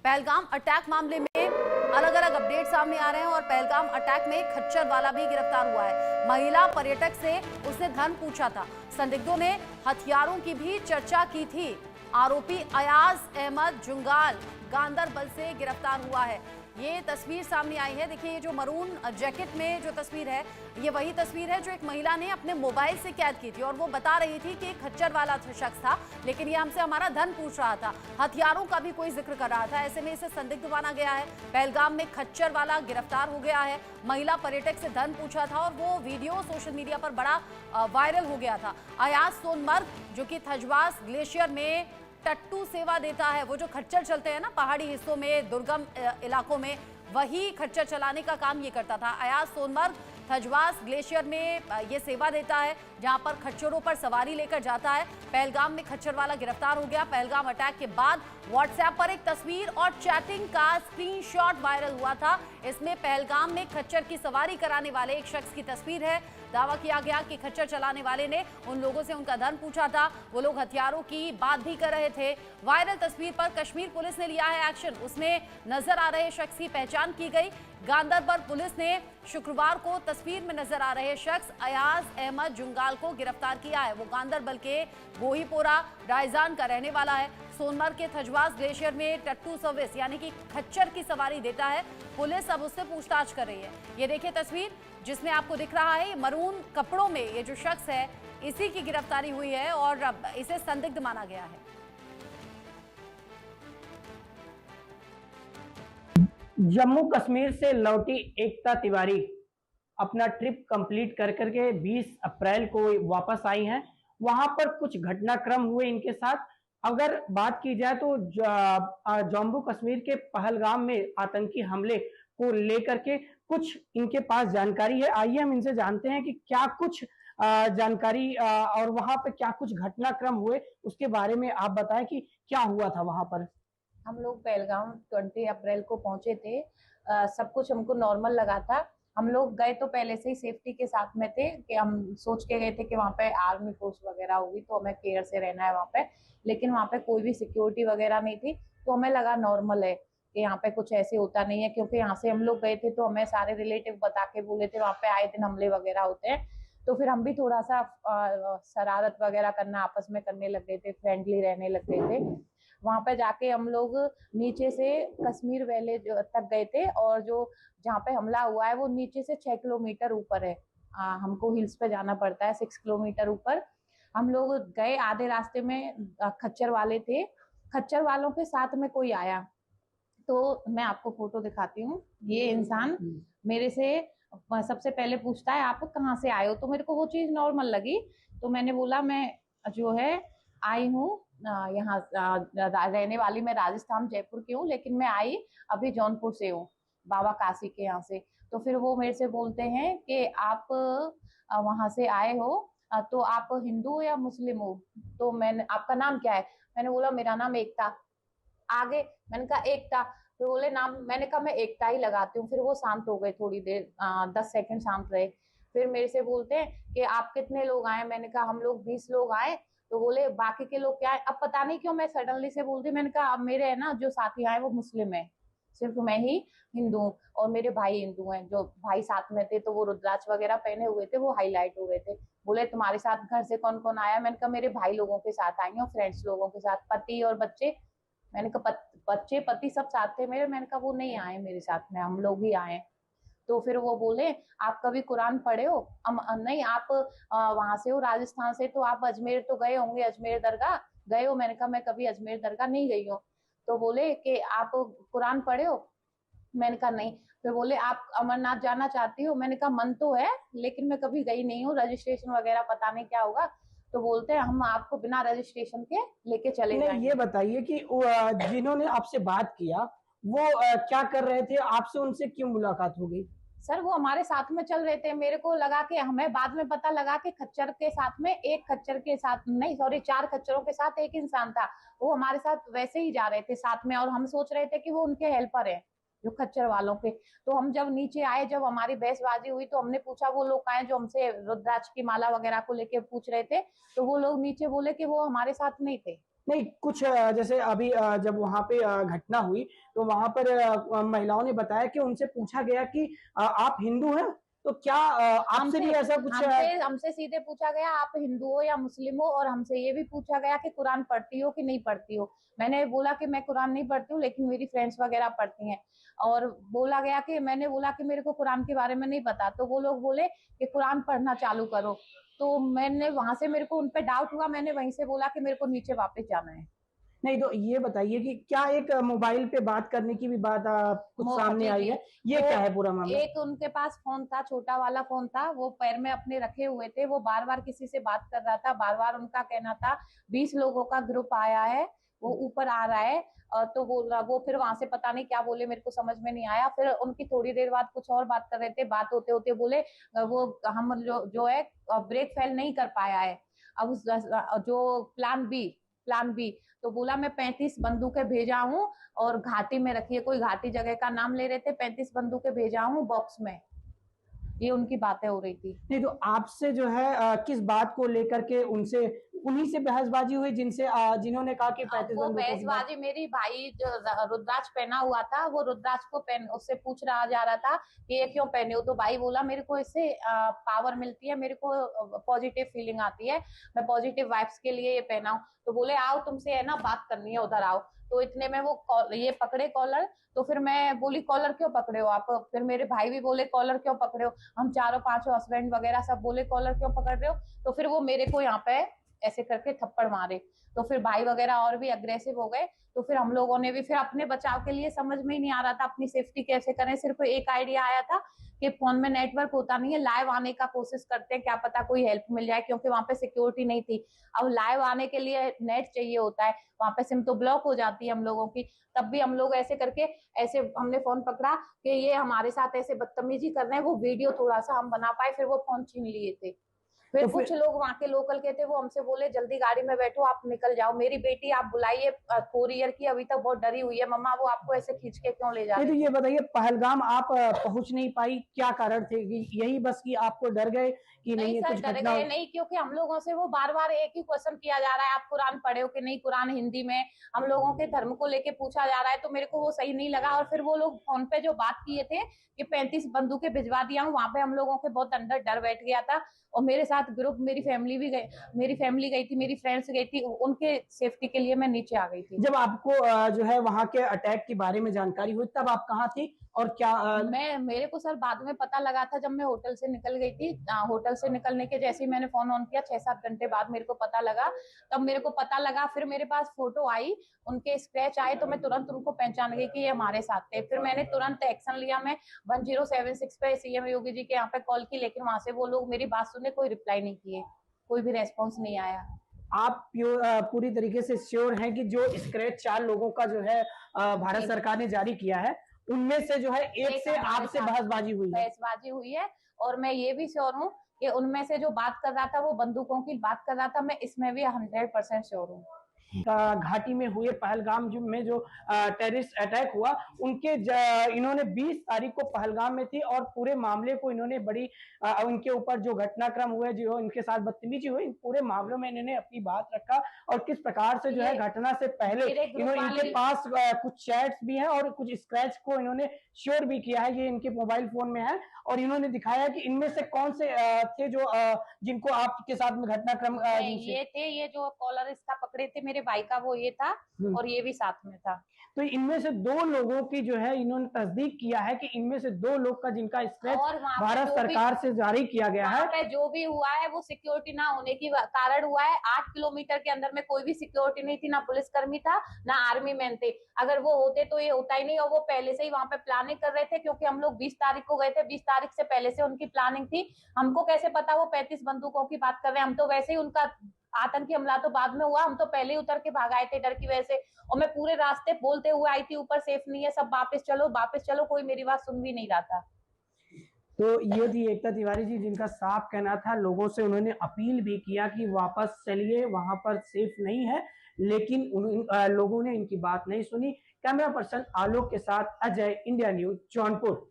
Pahalgam attack मामले में अलग अलग अपडेट सामने आ रहे हैं और पहलगाम अटैक में खच्चर वाला भी गिरफ्तार हुआ है। महिला पर्यटक से उसने धन पूछा था। संदिग्धों ने हथियारों की भी चर्चा की थी। आरोपी अयाज अहमद जुंगाल गांदरबल से गिरफ्तार हुआ है। ये तस्वीर सामने आई है, देखिए ये जो मरून जैकेट में जो तस्वीर है, ये वही तस्वीर है जो एक महिला ने अपने मोबाइल से कैद की थी और वो बता रही थी कि एक खच्चर वाला शख्स था, लेकिन ये हमसे हमारा धन पूछ रहा था, हथियारों का भी कोई जिक्र कर रहा था। ऐसे में इसे संदिग्ध माना गया है। पहलगाम में खच्चर वाला गिरफ्तार हो गया है। महिला पर्यटक से धन पूछा था और वो वीडियो सोशल मीडिया पर बड़ा वायरल हो गया था। अयाज सोनमर्ग जो कि थजवास ग्लेशियर में टट्टू सेवा देता है, वो जो खच्चर चलते हैं ना पहाड़ी हिस्सों में, दुर्गम इलाकों में, वही खच्चर चलाने का काम ये करता था। अयाज सोनमर्ग थजवास ग्लेशियर में ये सेवा देता है, जहां पर खच्चरों पर सवारी लेकर जाता है। पहलगाम में खच्चर वाला गिरफ्तार हो गया। पहलगाम अटैक के बाद व्हाट्सएप पर एक तस्वीर और चैटिंग का स्क्रीनशॉट वायरल हुआ था। इसमें पहलगाम में खच्चर की सवारी कराने वाले एक शख्स की तस्वीर है। दावा किया गया कि खच्चर चलाने वाले ने उन लोगों से उनका धन पूछा था। वो लोग हथियारों की बात भी कर रहे थे। वायरल तस्वीर पर कश्मीर पुलिस ने लिया है एक्शन। उसमें नजर आ रहे शख्स की पहचान की गई। गांदरबल पुलिस ने शुक्रवार को तस्वीर में नजर आ रहे शख्स अयाज अहमद जुंगाल को गिरफ्तार किया है। वो गांदरबल के गोहीपोरा रायजान का रहने वाला है। सोनमर्ग के थजवास ग्लेशियर में टट्टू सर्विस यानी कि खच्चर की सवारी देता है। पुलिस अब उससे पूछताछ कर रही है। ये देखिए तस्वीर जिसमें आपको दिख रहा है मरून कपड़ों में ये जो शख्स है, इसी की गिरफ्तारी हुई है और अब इसे संदिग्ध माना गया है। जम्मू कश्मीर से लौटी एकता तिवारी अपना ट्रिप कंप्लीट कर करके 20 अप्रैल को वापस आई हैं। वहां पर कुछ घटनाक्रम हुए इनके साथ। अगर बात की जाए तो जम्मू कश्मीर के पहलगाम में आतंकी हमले को लेकर के कुछ इनके पास जानकारी है। आइए हम इनसे जानते हैं कि क्या कुछ जानकारी और वहां पे क्या कुछ घटनाक्रम हुए, उसके बारे में आप बताएं कि क्या हुआ था वहां पर। हम लोग पहलगाम 20 अप्रैल को पहुंचे थे। सब कुछ हमको नॉर्मल लगा था। हम लोग गए तो पहले से ही सेफ्टी के साथ में थे कि हम सोच के गए थे कि वहाँ पे आर्मी फोर्स वगैरह होगी तो हमें केयर से रहना है वहाँ पे, लेकिन वहाँ पे कोई भी सिक्योरिटी वगैरह नहीं थी, तो हमें लगा नॉर्मल है कि यहाँ पे कुछ ऐसे होता नहीं है, क्योंकि यहाँ से हम लोग गए थे तो हमें सारे रिलेटिव बता के बोले थे वहाँ पे आए दिन हमले वगैरह होते हैं। तो फिर हम भी थोड़ा सा शरारत वगैरह करना आपस में करने लग गए थे, फ्रेंडली रहने लग गए थे। वहां पे जाके हम लोग नीचे से कश्मीर वैली तक गए थे और जो जहाँ पे हमला हुआ है वो नीचे से 6 किलोमीटर ऊपर है। हमको हिल्स पे जाना पड़ता है 6 किलोमीटर ऊपर। हम लोग गए, आधे रास्ते में खच्चर वाले थे। खच्चर वालों के साथ में कोई आया, तो मैं आपको फोटो दिखाती हूँ। ये इंसान मेरे से सबसे पहले पूछता है आप कहाँ से आए हो, तो मेरे को वो चीज नॉर्मल लगी, तो मैंने बोला मैं जो है आई हूँ यहाँ रहने वाली, मैं राजस्थान जयपुर की हूँ, लेकिन मैं आई अभी जौनपुर से हूँ, बाबा काशी के यहाँ से। तो फिर वो मेरे से बोलते हैं कि आप वहां से आए हो, तो आप हिंदू हो या मुस्लिम हो? तो मैंने, आपका नाम क्या है? मैंने बोला मेरा नाम एकता। आगे मैंने कहा एकता, तो बोले नाम, मैंने कहा मैं एकता ही लगाती हूँ। फिर वो शांत हो गए, थोड़ी देर 10 सेकंड शांत रहे। फिर मेरे से बोलते हैं कि आप कितने लोग आए? मैंने कहा हम लोग 20 लोग आए। तो बोले बाकी के लोग क्या है? अब पता नहीं क्यों मैं सडनली से बोलती, मैंने कहा अब मेरे है ना जो साथी आए वो मुस्लिम है, सिर्फ मैं ही हिंदू हूँ और मेरे भाई हिंदू हैं। जो भाई साथ में थे तो वो रुद्राक्ष वगैरह पहने हुए थे, वो हाईलाइट हो गए थे। बोले तुम्हारे साथ घर से कौन कौन आया? मैंने कहा मेरे भाई लोगों के साथ आई और फ्रेंड्स लोगों के साथ, पति और बच्चे। मैंने कहा बच्चे पति सब साथ थे मेरे। मैंने कहा वो नहीं आए मेरे साथ में, हम लोग ही आए। तो फिर वो बोले आप कभी कुरान पढ़े हो? नहीं, आप वहां से हो राजस्थान से, तो आप अजमेर तो गए होंगे, अजमेर दरगाह गए हो? मैंने कहा मैं कभी अजमेर दरगाह नहीं गई हूँ। तो बोले कि आप कुरान पढ़े हो? मैंने कहा नहीं। फिर बोले आप अमरनाथ जाना चाहती हो? मैंने कहा मन तो है, लेकिन मैं कभी गई नहीं हूँ, रजिस्ट्रेशन वगैरह पता नहीं क्या होगा। तो बोलते हैं हम आपको बिना रजिस्ट्रेशन के लेके चले जाएंगे। ये बताइए कि जिन्होंने आपसे बात किया वो क्या कर रहे थे, आपसे उनसे क्यों मुलाकात हो गई? सर वो हमारे साथ में चल रहे थे। मेरे को लगा कि हमें बाद में पता लगा कि खच्चर के साथ में, एक खच्चर के साथ नहीं, सॉरी 4 खच्चरों के साथ एक इंसान था। वो हमारे साथ वैसे ही जा रहे थे साथ में, और हम सोच रहे थे कि वो उनके हेल्पर है जो खच्चर वालों के। तो हम जब नीचे आए, जब हमारी बहसबाजी हुई, तो हमने पूछा वो लोग आए जो हमसे रुद्राक्ष की माला वगैरह को लेके पूछ रहे थे, तो वो लोग नीचे बोले कि वो हमारे साथ नहीं थे। नहीं, कुछ जैसे अभी जब वहाँ पे घटना हुई, तो वहाँ पर महिलाओं ने बताया कि उनसे पूछा गया कि आप हिंदू हैं? तो क्या आपसे भी हमसे ऐसा कुछ हमसे हमसे सीधे पूछा गया आप हिंदू हो या मुस्लिम हो, और हमसे ये भी पूछा गया कि कुरान पढ़ती हो कि नहीं पढ़ती हो। मैंने बोला कि मैं कुरान नहीं पढ़ती हूँ, लेकिन मेरी फ्रेंड्स वगैरह पढ़ती हैं। और बोला गया कि मैंने बोला कि मेरे को कुरान के बारे में नहीं पता, तो वो लोग बोले कि कुरान पढ़ना चालू करो। तो मैंने वहां से, मेरे को उन पे डाउट हुआ, मैंने वहीं से बोला कि मेरे को नीचे वापस जाना है। नहीं, तो ये बताइए कि क्या एक मोबाइल पे बात करने की भी बात कुछ सामने जी आई जी। है? ये वो क्या है पूरा मामला? एक उनके पास फोन था, छोटा वाला फोन था, वो पैर में अपने रखे हुए थे। वो बार बार किसी से बात कर रहा था, बार बार उनका कहना था 20 लोगों का ग्रुप आया है, वो ऊपर आ रहा है। तो वो फिर वहां से पता नहीं क्या बोले, मेरे को समझ में नहीं आया। फिर उनकी थोड़ी देर बाद कुछ और बात कर रहे थे, बात होते होते बोले वो हम जो है ब्रेक फेल नहीं कर पाया है। अब जो प्लान बी तो बोला मैं 35 बंदूकें भेजा हूँ और घाटी में रखिए, कोई घाटी जगह का नाम ले रहे थे। 35 बंदूकें भेजा हूँ बॉक्स में। ये उनकी बातें हो रही थी। नहीं, तो आपसे जो है किस बात को लेकर के उनसे उन्हीं से बहसबाजी हुई जिनसे जिन्होंने कहा कि 35 वो बंदूकों की बात? बहसबाजी, मेरी भाई जो रुद्राक्ष पहना हुआ था, वो रुद्राक्ष को पहन उससे पूछ रहा जा रहा था कि ये क्यों पहने हो। तो भाई बोला मेरे को इससे पावर मिलती है, मेरे को पॉजिटिव फीलिंग आती है, मैं पॉजिटिव वाइब्स के लिए ये पहना हूँ। तो बोले आओ तुमसे है ना बात करनी है, उधर आओ। तो इतने में वो ये पकड़े कॉलर। तो फिर मैं बोली कॉलर क्यों पकड़े हो आप? फिर मेरे भाई भी बोले कॉलर क्यों पकड़े हो? हम चारों पांचों हस्बैंड वगैरह सब बोले कॉलर क्यों पकड़ रहे हो? तो फिर वो मेरे को यहाँ पे ऐसे करके थप्पड़ मारे। तो फिर भाई वगैरह और भी अग्रेसिव हो गए। तो फिर हम लोगों ने भी फिर अपने बचाव के लिए, समझ में ही नहीं आ रहा था अपनी सेफ्टी कैसे करें, सिर्फ एक आइडिया आया था कि फोन में नेटवर्क होता नहीं है, लाइव आने का कोशिश करते हैं, क्या पता कोई हेल्प मिल जाए, क्योंकि वहां पे सिक्योरिटी नहीं थी। अब लाइव आने के लिए नेट चाहिए होता है, वहां पे सिम तो ब्लॉक हो जाती है हम लोगों की। तब भी हम लोग ऐसे करके, ऐसे हमने फोन पकड़ा कि ये हमारे साथ ऐसे बदतमीजी कर रहे हैं। वो वीडियो थोड़ा सा हम बना पाए, फिर वो फोन छीन लिए थे। फिर तो कुछ लोग वहां के लोकल के थे, वो हमसे बोले जल्दी गाड़ी में बैठो, आप निकल जाओ, मेरी बेटी आप बुलाइए 4 ईयर की, अभी तक बहुत डरी हुई है, मम्मा वो आपको ऐसे खींच के क्यों ले जा नहीं, तो रहे ये थे। बताइए पहलगाम आप पहुंच नहीं पाई, क्या कारण थे? कि यही बस कि आपको डर गए कि नहीं नहीं ये सर, कुछ डर घटना गए नहीं, क्योंकि हम लोगों से वो बार बार एक ही क्वेश्चन किया जा रहा है, आप कुरान पढ़े हो कि नहीं, कुरान हिंदी में हम लोगों के धर्म को लेके पूछा जा रहा है। तो मेरे को वो सही नहीं लगा। और फिर वो लोग फोन पे जो बात किए थे कि 35 बंदूकें भिजवा दिया हूँ, वहां पे हम लोगों के बहुत अंदर डर बैठ गया था। और मेरे साथ ग्रुप, मेरी फैमिली भी गई, मेरी फैमिली गई थी, मेरी फ्रेंड्स गई थी, उनके सेफ्टी के लिए मैं नीचे आ गई थी। जब आपको जो है वहां के अटैक के बारे में जानकारी हुई तब आप कहाँ थी और क्या मेरे को सर बाद में पता लगा था, जब मैं होटल से निकल गई थी। होटल से निकलने के जैसे ही मैंने फोन ऑन किया, 6-7 घंटे बाद मेरे को पता लगा। तब मेरे को पता लगा, फिर मेरे पास फोटो आई, उनके स्क्रैच आए, तो मैं तुरंत उनको पहचान गई कि ये हमारे साथ थे। फिर मैंने तुरंत एक्शन लिया, मैं 1076 पे सीएम योगी जी के यहाँ पे कॉल की, लेकिन वहां से वो लोग मेरी बात सुने, कोई रिप्लाई नहीं किए, कोई भी रेस्पॉन्स नहीं आया। आप पूरी तरीके से श्योर हैं कि जो स्क्रैच 4 लोगों का जो है भारत सरकार ने जारी किया है, उनमें से जो है एक से हमारे आपसे साथ बहसबाजी हुई है? बहसबाजी हुई है। और मैं ये भी श्योर हूँ कि उनमें से जो बात कर रहा था, वो बंदूकों की बात कर रहा था, मैं इसमें भी 100% श्योर हूँ। घाटी में हुए पहलगाम में जो टेररिस्ट अटैक हुआ, इन्होंने 20 तारीख को पहलगाम में थी और पूरे मामले को इन्होंने बड़ी उनके ऊपर जो घटनाक्रम हुए, जो इनके साथ बदतमीजी हुई, इन पूरे मामलों में इन्होंने अपनी बात रखा और किस प्रकार से जो है घटना से पहले इनके पास कुछ चैट्स भी हैं और कुछ स्क्रैच को इन्होंने श्योर भी किया है, ये इनके मोबाइल फोन में है और इन्होंने दिखाया कि इनमें से कौन से थे जो जिनको आपके साथ में घटनाक्रम ये थे, ये जो कॉलर इसका पकड़े थे मेरे भाई का, वो ये था, और ये भी साथ में था। तो इनमें से 2 लोगों की जो है इन्होंने तस्दीक किया है कि इनमें से 2 लोग का जिनका स्क्रैच और भारत सरकार से जारी किया गया है। वहां पे जो भी हुआ है वो सिक्योरिटी ना होने की कारण हुआ है। 8 किलोमीटर के अंदर में कोई भी सिक्योरिटी नहीं थी, ना पुलिसकर्मी था, ना आर्मी मैन थे। अगर वो होते तो ये होता ही नहीं, और वो पहले से ही वहां पे प्लानिंग कर रहे थे, क्योंकि हम लोग 20 तारीख को गए थे, 20 तारीख से पहले से उनकी प्लानिंग थी। हमको कैसे पता वो 35 बंदूकों की बात कर रहे हैं? हम तो वैसे ही, उनका आतंकी हमला तो बाद में हुआ, हम तो पहले ही उतर के भाग आए थे डर की वजह से। और मैं पूरे रास्ते बोलते हुए आई थी, ऊपर सेफ नहीं है, सब वापस चलो वापस चलो, कोई मेरी बात सुन भी नहीं रहा था। तो ये थी एकता तिवारी जी, जिनका साफ कहना था, लोगों से उन्होंने अपील भी किया कि वापस चलिए, वहां पर सेफ नहीं है, लेकिन लोगों ने इनकी बात नहीं सुनी। कैमरा पर्सन आलोक के साथ अजय, इंडिया न्यूज, जौनपुर।